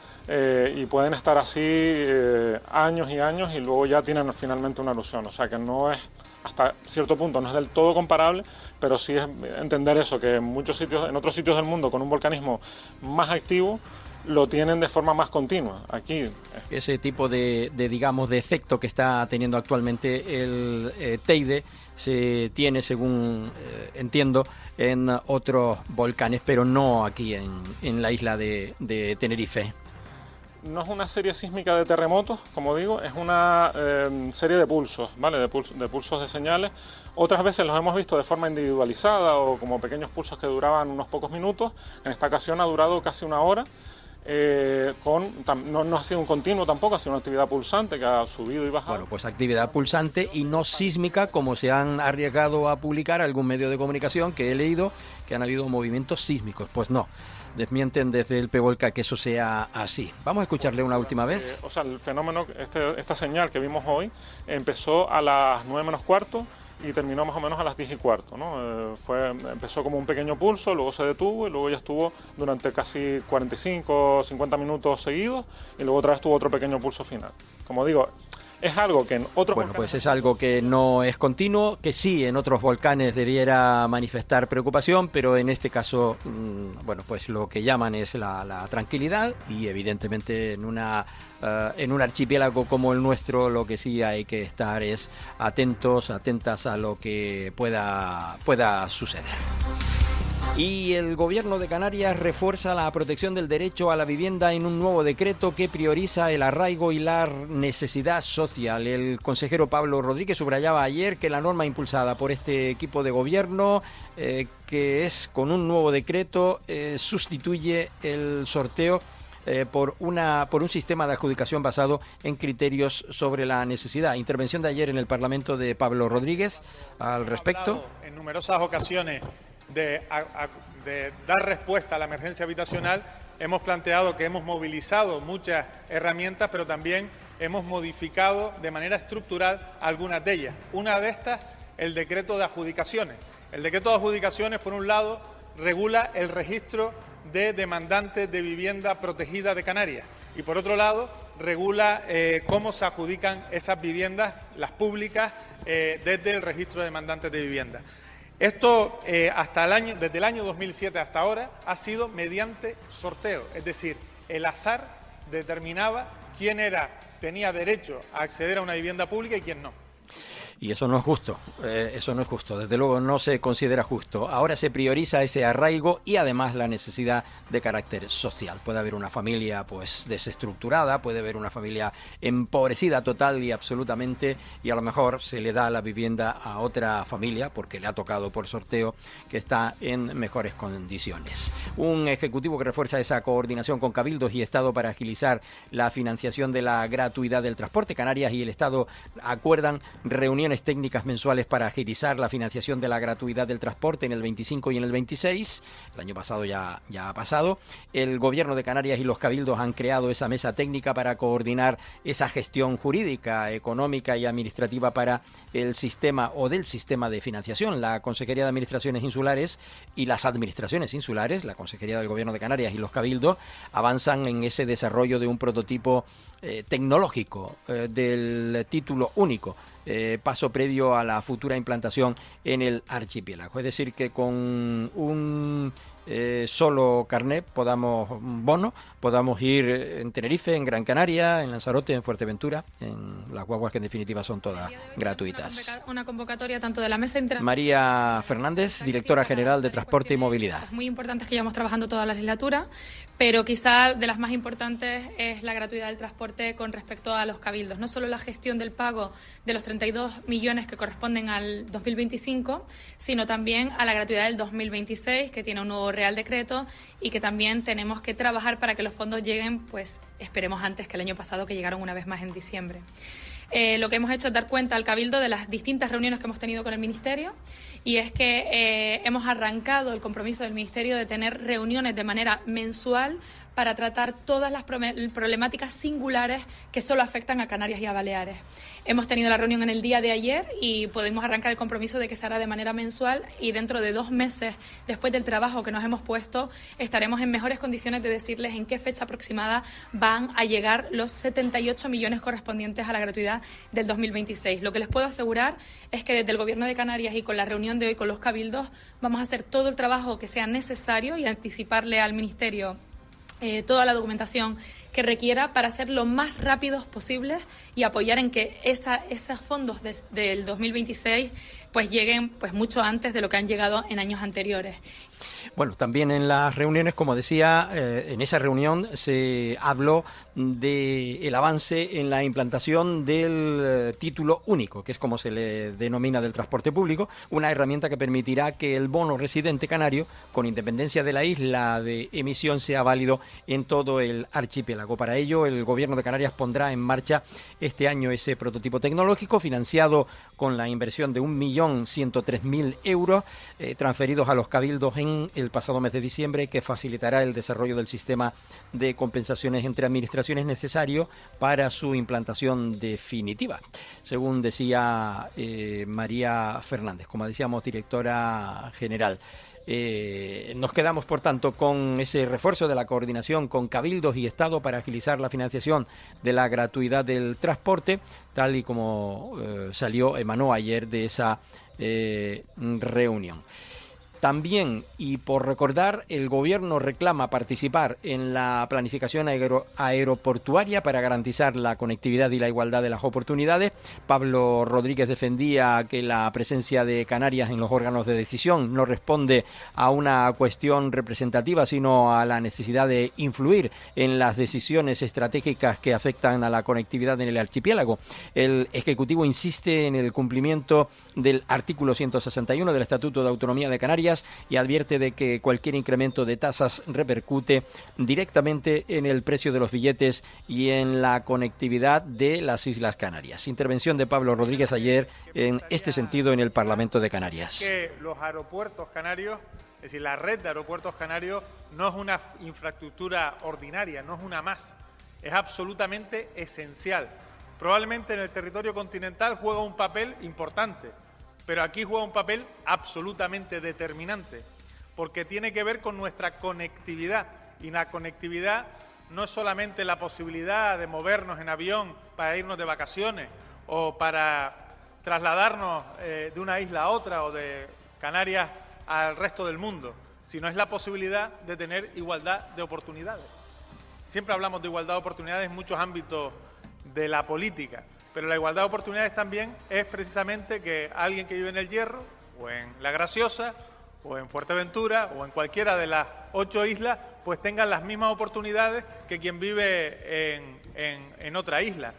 Speaker 17: y pueden estar así años y años y luego ya tienen finalmente una erupción. O sea que no es, hasta cierto punto, no es del todo comparable, pero sí es entender eso, que en otros sitios del mundo con un volcanismo más activo lo tienen de forma más continua. Aquí
Speaker 2: ese tipo de efecto que está teniendo actualmente el Teide se tiene, según entiendo, en otros volcanes, pero no aquí en la isla de Tenerife.
Speaker 17: No es una serie sísmica de terremotos, como digo, es una serie de pulsos, ¿vale? De pulsos de señales. Otras veces los hemos visto de forma individualizada o como pequeños pulsos que duraban unos pocos minutos. En esta ocasión ha durado casi una hora. no ha sido un continuo tampoco, ha sido una actividad pulsante que ha subido y bajado.
Speaker 2: Bueno, pues actividad pulsante y no sísmica, como se han arriesgado a publicar algún medio de comunicación que he leído que han habido movimientos sísmicos. Pues no, desmienten desde el PEVOLCA que eso sea así. Vamos a escucharle una última vez.
Speaker 17: O sea, el fenómeno, esta señal que vimos hoy, empezó a las 9 menos cuarto y terminó más o menos a las 10 y cuarto, ¿no? Empezó como un pequeño pulso, luego se detuvo y luego ya estuvo durante casi 45 o 50 minutos seguidos y luego otra vez tuvo otro pequeño pulso final. Como digo, es algo que en otros
Speaker 2: volcanes... pues es algo que no es continuo, que sí en otros volcanes debiera manifestar preocupación, pero en este caso, bueno, pues lo que llaman es la tranquilidad y evidentemente en un archipiélago como el nuestro lo que sí hay que estar es atentas a lo que pueda suceder. Y el Gobierno de Canarias refuerza la protección del derecho a la vivienda en un nuevo decreto que prioriza el arraigo y la necesidad social. El consejero Pablo Rodríguez subrayaba ayer que la norma impulsada por este equipo de gobierno, que es con un nuevo decreto, sustituye el sorteo por un sistema de adjudicación basado en criterios sobre la necesidad. Intervención de ayer en el Parlamento de Pablo Rodríguez al respecto.
Speaker 18: En numerosas ocasiones de dar respuesta a la emergencia habitacional, hemos planteado que hemos movilizado muchas herramientas, pero también hemos modificado de manera estructural algunas de ellas. Una de estas, el decreto de adjudicaciones. El decreto de adjudicaciones, por un lado, regula el registro de demandantes de vivienda protegida de Canarias y, por otro lado, regula cómo se adjudican esas viviendas, las públicas, desde el registro de demandantes de vivienda. Esto, desde el año 2007 hasta ahora, ha sido mediante sorteo, es decir, el azar determinaba quién tenía derecho a acceder a una vivienda pública y quién no.
Speaker 2: Y eso no es justo, desde luego no se considera justo. Ahora se prioriza ese arraigo y además la necesidad de carácter social. Puede haber una familia pues desestructurada, puede haber una familia empobrecida total y absolutamente, y a lo mejor se le da la vivienda a otra familia porque le ha tocado por sorteo que está en mejores condiciones. Un ejecutivo que refuerza esa coordinación con cabildos y Estado para agilizar la financiación de la gratuidad del transporte. Canarias y el Estado acuerdan reuniones técnicas mensuales para agilizar la financiación de la gratuidad del transporte en el 25 y en el 26. El año pasado ya ha pasado. El Gobierno de Canarias y los cabildos han creado esa mesa técnica para coordinar esa gestión jurídica, económica y administrativa para el sistema o del sistema de financiación. La Consejería de Administraciones Insulares y las administraciones insulares, la Consejería del Gobierno de Canarias y los cabildos, avanzan en ese desarrollo de un prototipo tecnológico del título único. Paso previo a la futura implantación en el archipiélago. Es decir, que con un solo carnet podamos ir en Tenerife, en Gran Canaria, en Lanzarote, en Fuerteventura, en las guaguas que en definitiva son todas gratuitas.
Speaker 19: Una convocatoria tanto de la Mesa Internacional.
Speaker 2: María Fernández, directora general de Transporte y Movilidad.
Speaker 19: Muy importantes que llevamos trabajando toda la legislatura, pero quizá de las más importantes es la gratuidad del transporte con respecto a los cabildos. No solo la gestión del pago de los 32 millones que corresponden al 2025, sino también a la gratuidad del 2026, que tiene un nuevo Real Decreto y que también tenemos que trabajar para que los fondos lleguen, pues esperemos antes que el año pasado, que llegaron una vez más en diciembre. Lo que hemos hecho es dar cuenta al Cabildo de las distintas reuniones que hemos tenido con el Ministerio, y es que hemos arrancado el compromiso del Ministerio de tener reuniones de manera mensual para tratar todas las problemáticas singulares que solo afectan a Canarias y a Baleares. Hemos tenido la reunión en el día de ayer y podemos arrancar el compromiso de que se hará de manera mensual, y dentro de 2 meses, después del trabajo que nos hemos puesto, estaremos en mejores condiciones de decirles en qué fecha aproximada van a llegar los 78 millones correspondientes a la gratuidad del 2026. Lo que les puedo asegurar es que desde el Gobierno de Canarias y con la reunión de hoy con los cabildos vamos a hacer todo el trabajo que sea necesario y anticiparle al Ministerio toda la documentación que requiera para ser lo más rápidos posibles y apoyar en que esos fondos del 2026 pues lleguen pues mucho antes de lo que han llegado en años anteriores.
Speaker 2: Bueno, también en las reuniones, como decía, en esa reunión se habló del avance en la implantación del título único, que es como se le denomina, del transporte público, una herramienta que permitirá que el bono residente canario, con independencia de la isla de emisión, sea válido en todo el archipiélago. Para ello, el Gobierno de Canarias pondrá en marcha este año ese prototipo tecnológico, financiado con la inversión de 1.103.000 euros, transferidos a los cabildos en el pasado mes de diciembre, que facilitará el desarrollo del sistema de compensaciones entre administraciones necesario para su implantación definitiva, según decía María Fernández, como decíamos, directora general. Nos quedamos, por tanto, con ese refuerzo de la coordinación con cabildos y Estado para agilizar la financiación de la gratuidad del transporte, tal y como emanó ayer de esa reunión. También, y por recordar, el Gobierno reclama participar en la planificación aeroportuaria para garantizar la conectividad y la igualdad de las oportunidades. Pablo Rodríguez defendía que la presencia de Canarias en los órganos de decisión no responde a una cuestión representativa, sino a la necesidad de influir en las decisiones estratégicas que afectan a la conectividad en el archipiélago. El Ejecutivo insiste en el cumplimiento del artículo 161 del Estatuto de Autonomía de Canarias y advierte de que cualquier incremento de tasas repercute directamente en el precio de los billetes y en la conectividad de las Islas Canarias. Intervención de Pablo Rodríguez ayer en este sentido en el Parlamento de Canarias.
Speaker 18: Que los aeropuertos canarios, es decir, la red de aeropuertos canarios no es una infraestructura ordinaria, no es una más, es absolutamente esencial. Probablemente en el territorio continental juega un papel importante, pero aquí juega un papel absolutamente determinante, porque tiene que ver con nuestra conectividad. Y la conectividad no es solamente la posibilidad de movernos en avión para irnos de vacaciones o para trasladarnos de una isla a otra o de Canarias al resto del mundo, sino es la posibilidad de tener igualdad de oportunidades. Siempre hablamos de igualdad de oportunidades en muchos ámbitos de la política, pero la igualdad de oportunidades también es precisamente que alguien que vive en El Hierro, o en La Graciosa, o en Fuerteventura, o en cualquiera de las 8 islas, pues tengan las mismas oportunidades que quien vive en otra isla.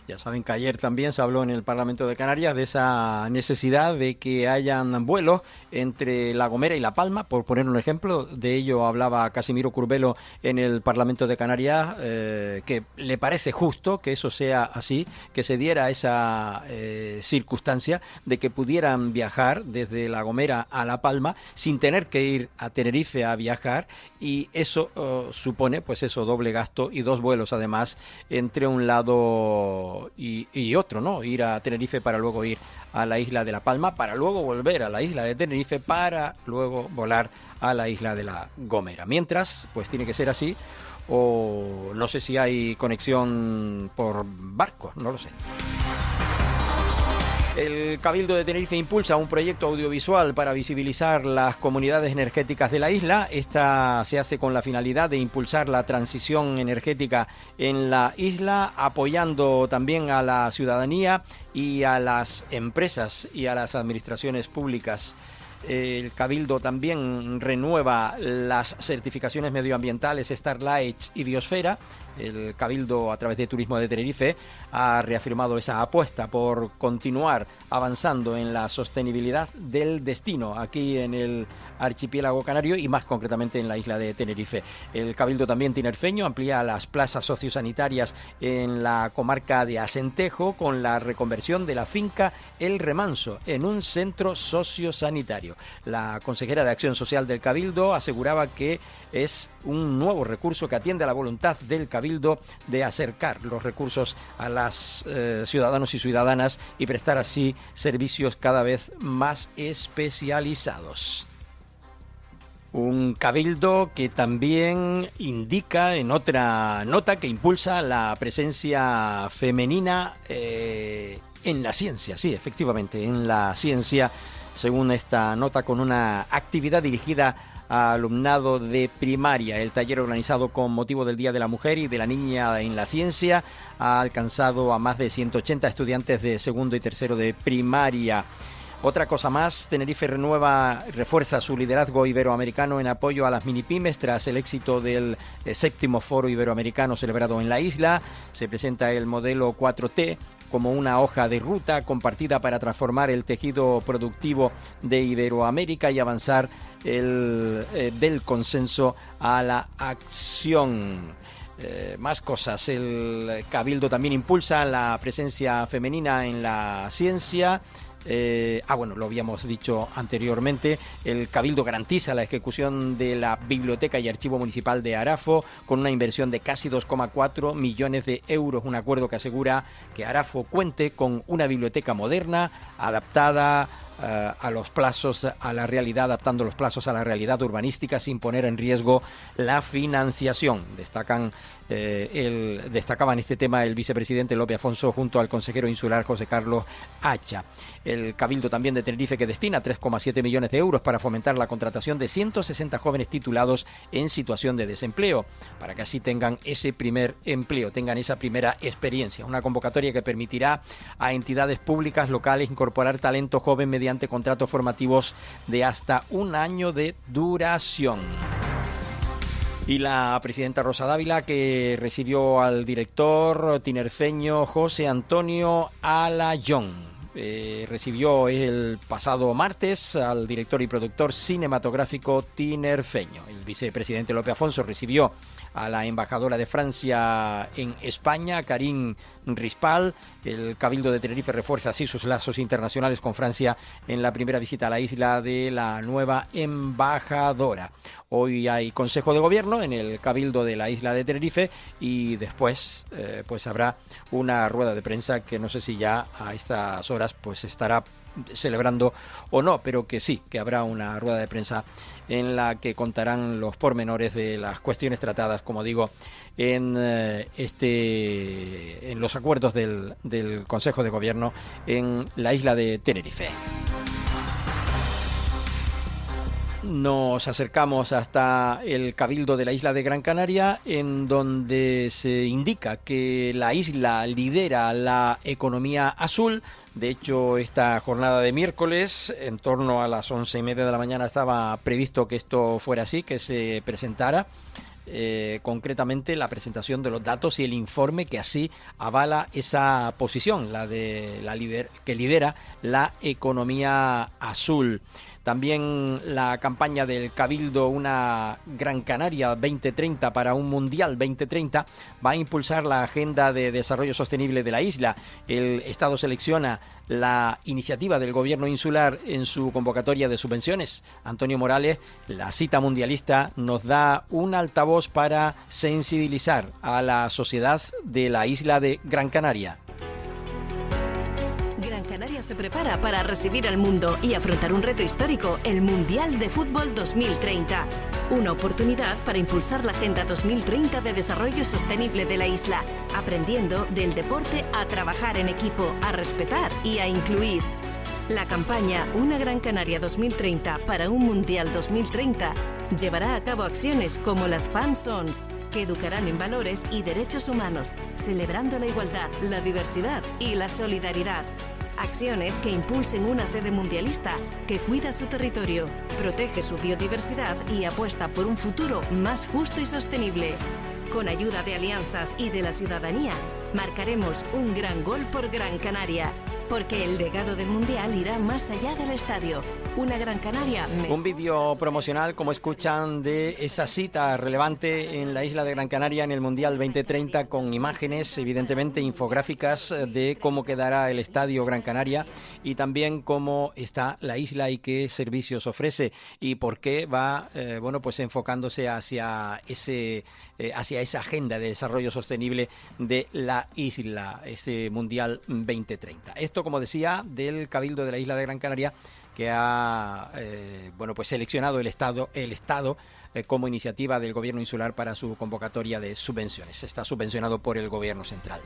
Speaker 2: Ya saben que ayer también se habló en el Parlamento de Canarias de esa necesidad de que hayan vuelos entre La Gomera y La Palma, por poner un ejemplo. De ello hablaba Casimiro Curbelo en el Parlamento de Canarias, que le parece justo que eso sea así, que se diera esa circunstancia de que pudieran viajar desde La Gomera a La Palma sin tener que ir a Tenerife a viajar, y eso supone pues eso, doble gasto y 2 vuelos además entre un lado y otro, ¿no? Ir a Tenerife para luego ir a la isla de La Palma, para luego volver a la isla de Tenerife, para luego volar a la isla de La Gomera. Mientras, pues tiene que ser así, o no sé si hay conexión por barco, no lo sé. El Cabildo de Tenerife impulsa un proyecto audiovisual para visibilizar las comunidades energéticas de la isla. Esta se hace con la finalidad de impulsar la transición energética en la isla, apoyando también a la ciudadanía y a las empresas y a las administraciones públicas. El Cabildo también renueva las certificaciones medioambientales Starlight y Biosfera. El Cabildo, a través de Turismo de Tenerife, ha reafirmado esa apuesta por continuar avanzando en la sostenibilidad del destino aquí en el archipiélago canario y más concretamente en la isla de Tenerife. El Cabildo también tinerfeño amplía las plazas sociosanitarias en la comarca de Asentejo con la reconversión de la finca El Remanso en un centro sociosanitario. La consejera de Acción Social del Cabildo aseguraba que es un nuevo recurso que atiende a la voluntad del Cabildo de acercar los recursos a los ciudadanos y ciudadanas y prestar así servicios cada vez más especializados. Un Cabildo que también indica en otra nota que impulsa la presencia femenina en la ciencia, sí, efectivamente, en la ciencia según esta nota, con una actividad dirigida a alumnado de primaria. El taller, organizado con motivo del Día de la Mujer y de la Niña en la Ciencia, ha alcanzado a más de 180 estudiantes de segundo y tercero de primaria. Otra cosa más, Tenerife refuerza su liderazgo iberoamericano en apoyo a las minipymes tras el éxito del 7º Foro Iberoamericano celebrado en la isla. Se presenta el modelo 4T como una hoja de ruta compartida para transformar el tejido productivo de Iberoamérica y avanzar del consenso a la acción. Más cosas. El Cabildo también impulsa la presencia femenina en la ciencia. Lo habíamos dicho anteriormente. El Cabildo garantiza la ejecución de la Biblioteca y Archivo Municipal de Arafo con una inversión de casi 2,4 millones de euros. Un acuerdo que asegura que Arafo cuente con una biblioteca moderna, adaptada a los plazos, a la realidad, adaptando los plazos a la realidad urbanística sin poner en riesgo la financiación. Destacaban este tema el vicepresidente Lope Afonso junto al consejero insular José Carlos Hacha. El Cabildo también de Tenerife, que destina 3,7 millones de euros para fomentar la contratación de 160 jóvenes titulados en situación de desempleo, para que así tengan ese primer empleo, tengan esa primera experiencia. Una convocatoria que permitirá a entidades públicas locales incorporar talento joven mediante contratos formativos de hasta un año de duración. Y la presidenta Rosa Dávila, que recibió al director tinerfeño José Antonio Alayón. Recibió el pasado martes al director y productor cinematográfico tinerfeño. El vicepresidente Lope Afonso recibió a la embajadora de Francia en España, Karine Rispal. El Cabildo de Tenerife refuerza así sus lazos internacionales con Francia en la primera visita a la isla de la nueva embajadora. Hoy hay Consejo de Gobierno en el Cabildo de la isla de Tenerife y después pues habrá una rueda de prensa que no sé si ya a estas horas pues estará celebrando o no, pero que sí, que habrá una rueda de prensa en la que contarán los pormenores de las cuestiones tratadas, como digo, en los acuerdos del Consejo de Gobierno en la isla de Tenerife. Nos acercamos hasta el Cabildo de la isla de Gran Canaria, en donde se indica que la isla lidera la economía azul. De hecho, esta jornada de miércoles, en torno a las 11:30 de la mañana, estaba previsto que esto fuera así, que se presentara concretamente la presentación de los datos y el informe que así avala esa posición, que lidera la economía azul. También la campaña del Cabildo Una Gran Canaria 2030 para un Mundial 2030 va a impulsar la agenda de desarrollo sostenible de la isla. El Estado selecciona la iniciativa del Gobierno insular en su convocatoria de subvenciones. Antonio Morales, la cita mundialista, nos da un altavoz para sensibilizar a la sociedad de la isla de Gran Canaria.
Speaker 20: Gran Canaria se prepara para recibir al mundo y afrontar un reto histórico, el Mundial de Fútbol 2030. Una oportunidad para impulsar la Agenda 2030 de Desarrollo Sostenible de la isla, aprendiendo del deporte a trabajar en equipo, a respetar y a incluir. La campaña Una Gran Canaria 2030 para un Mundial 2030 llevará a cabo acciones como las Fan Zones, que educarán en valores y derechos humanos, celebrando la igualdad, la diversidad y la solidaridad. Acciones que impulsen una sede mundialista que cuida su territorio, protege su biodiversidad y apuesta por un futuro más justo y sostenible. Con ayuda de alianzas y de la ciudadanía, marcaremos un gran gol por Gran Canaria, porque el legado del Mundial irá más allá del estadio. Una Gran Canaria mejor.
Speaker 2: Un vídeo promocional, como escuchan, de esa cita relevante en la isla de Gran Canaria en el Mundial 2030, con imágenes, evidentemente infográficas, de cómo quedará el estadio Gran Canaria y también cómo está la isla y qué servicios ofrece y por qué va pues enfocándose hacia esa agenda de desarrollo sostenible de la isla, este Mundial 2030. Esto, como decía, del Cabildo de la isla de Gran Canaria, que ha bueno, pues seleccionado el Estado como iniciativa del Gobierno insular para su convocatoria de subvenciones. Está subvencionado por el Gobierno central.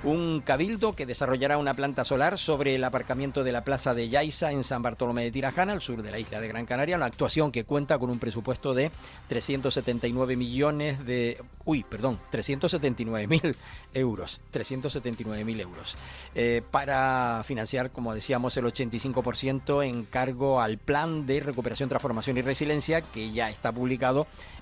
Speaker 2: Un cabildo que desarrollará una planta solar sobre el aparcamiento de la Plaza de Yaiza en San Bartolomé de Tirajana, al sur de la isla de Gran Canaria, una actuación que cuenta con un presupuesto de 379.000 euros. 379.000 euros. Para financiar, como decíamos, el 85% en cargo al Plan de Recuperación, Transformación y Resiliencia, que ya está publicado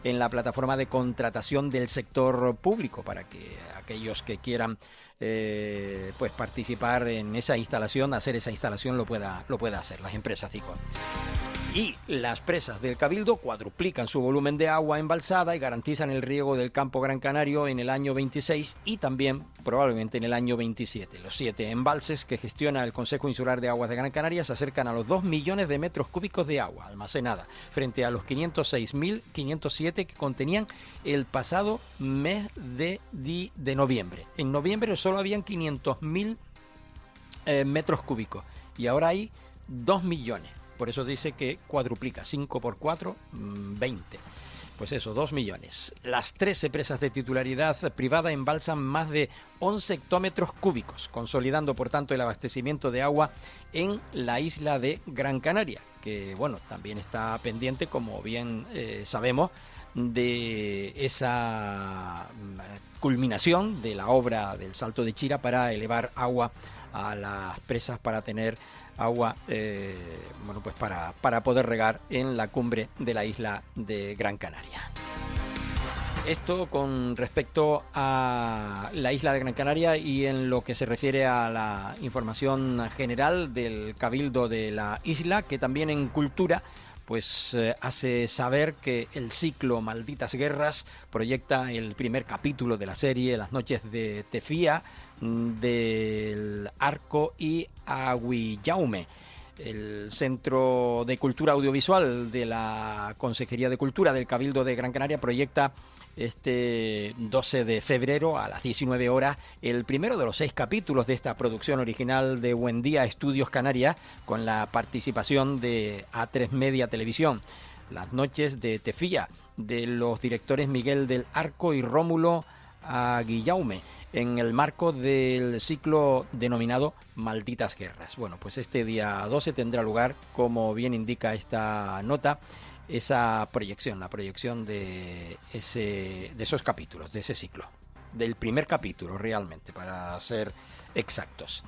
Speaker 2: en la plataforma de contratación del sector público, para que aquellos que quieran pues participar en esa instalación, hacer esa instalación, lo pueda hacer, las empresas CICON. Y las presas del Cabildo cuadruplican su volumen de agua embalsada y garantizan el riego del campo Gran Canario en el año 26 y también probablemente en el año 27. Los 7 embalses que gestiona el Consejo Insular de Aguas de Gran Canaria se acercan a los 2 millones de metros cúbicos de agua almacenada, frente a los 506.507 que contenían el pasado mes de noviembre. En noviembre solo habían 500.000 metros cúbicos y ahora hay 2 millones. Por eso dice que cuadruplica, 5 por 4, 20. Pues eso, 2 millones. Las 13 presas de titularidad privada embalsan más de 11 hectómetros cúbicos, consolidando por tanto el abastecimiento de agua en la isla de Gran Canaria, que bueno, también está pendiente, como bien sabemos, de esa culminación de la obra del Salto de Chira para elevar agua a las presas, para tener agua bueno, pues para poder regar en la cumbre de la isla de Gran Canaria. Esto con respecto a la isla de Gran Canaria, y en lo que se refiere a la información general del Cabildo de la isla, que también en cultura pues hace saber que el ciclo Malditas Guerras proyecta el primer capítulo de la serie Las Noches de Tefía, del Arco y Aguillaume. El Centro de Cultura Audiovisual de la Consejería de Cultura del Cabildo de Gran Canaria proyecta este 12 de febrero a las 19 horas el primero de los 6 capítulos de esta producción original de Buendía Estudios Canarias, con la participación de A3 Media Televisión. Las Noches de Tefía, de los directores Miguel del Arco y Rómulo Aguillaume, en el marco del ciclo denominado Malditas Guerras. Bueno, pues este día 12 tendrá lugar, como bien indica esta nota, esa proyección, la proyección de esos capítulos, de ese ciclo, del primer capítulo realmente, para ser exactos.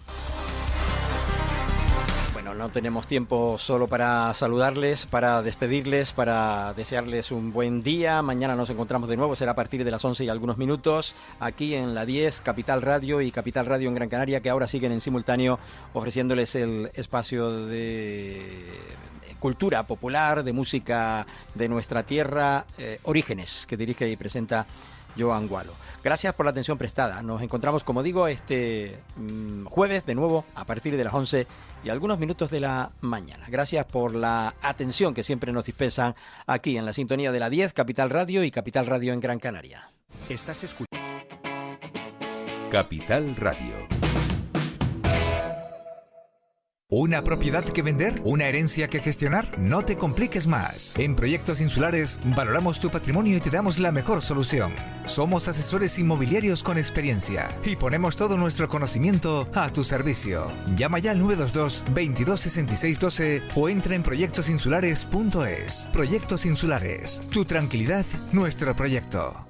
Speaker 2: Bueno, no tenemos tiempo solo para saludarles, para despedirles, para desearles un buen día. Mañana nos encontramos de nuevo, será a partir de las 11 y algunos minutos, aquí en la 10, Capital Radio y Capital Radio en Gran Canaria, que ahora siguen en simultáneo ofreciéndoles el espacio de cultura popular, de música de nuestra tierra, Orígenes, que dirige y presenta Joan Gualo. Gracias por la atención prestada. Nos encontramos, como digo, este jueves de nuevo a partir de las 11 y algunos minutos de la mañana. Gracias por la atención que siempre nos dispensan aquí en la sintonía de la 10, Capital Radio y Capital Radio en Gran Canaria.
Speaker 11: Estás escuchando Capital Radio. ¿Una propiedad que vender? ¿Una herencia que gestionar? No te compliques más. En Proyectos Insulares valoramos tu patrimonio y te damos la mejor solución. Somos asesores inmobiliarios con experiencia y ponemos todo nuestro conocimiento a tu servicio. Llama ya al 922 22 66 12 o entra en proyectosinsulares.es. Proyectos Insulares. Tu tranquilidad, nuestro proyecto.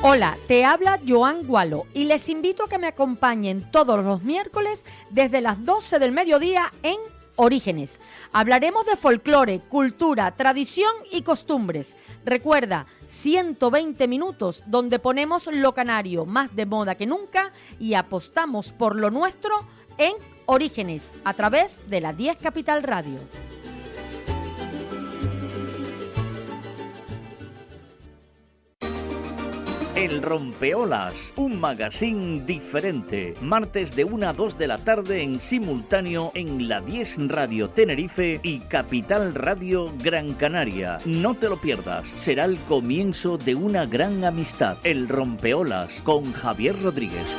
Speaker 16: Hola, te habla Joan Gualo y les invito a que me acompañen todos los miércoles desde las 12 del mediodía en Orígenes. Hablaremos de folclore, cultura, tradición y costumbres. Recuerda, 120 minutos donde ponemos lo canario más de moda que nunca y apostamos por lo nuestro en Orígenes a través de la 10 Capital Radio.
Speaker 21: El Rompeolas, un magazine diferente. Martes de 1 a 2 de la tarde en simultáneo en la 10 Radio Tenerife y Capital Radio Gran Canaria. No te lo pierdas, será el comienzo de una gran amistad. El Rompeolas con Javier Rodríguez.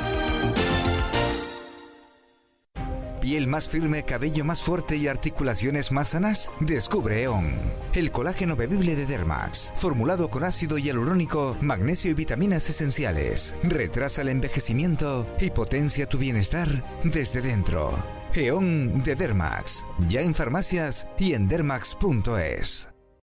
Speaker 11: ¿Piel más firme, cabello más fuerte y articulaciones más sanas? Descubre EON, el colágeno bebible de Dermax, formulado con ácido hialurónico, magnesio y vitaminas esenciales. Retrasa el envejecimiento y potencia tu bienestar desde dentro. EON de Dermax, ya en farmacias y en dermax.es.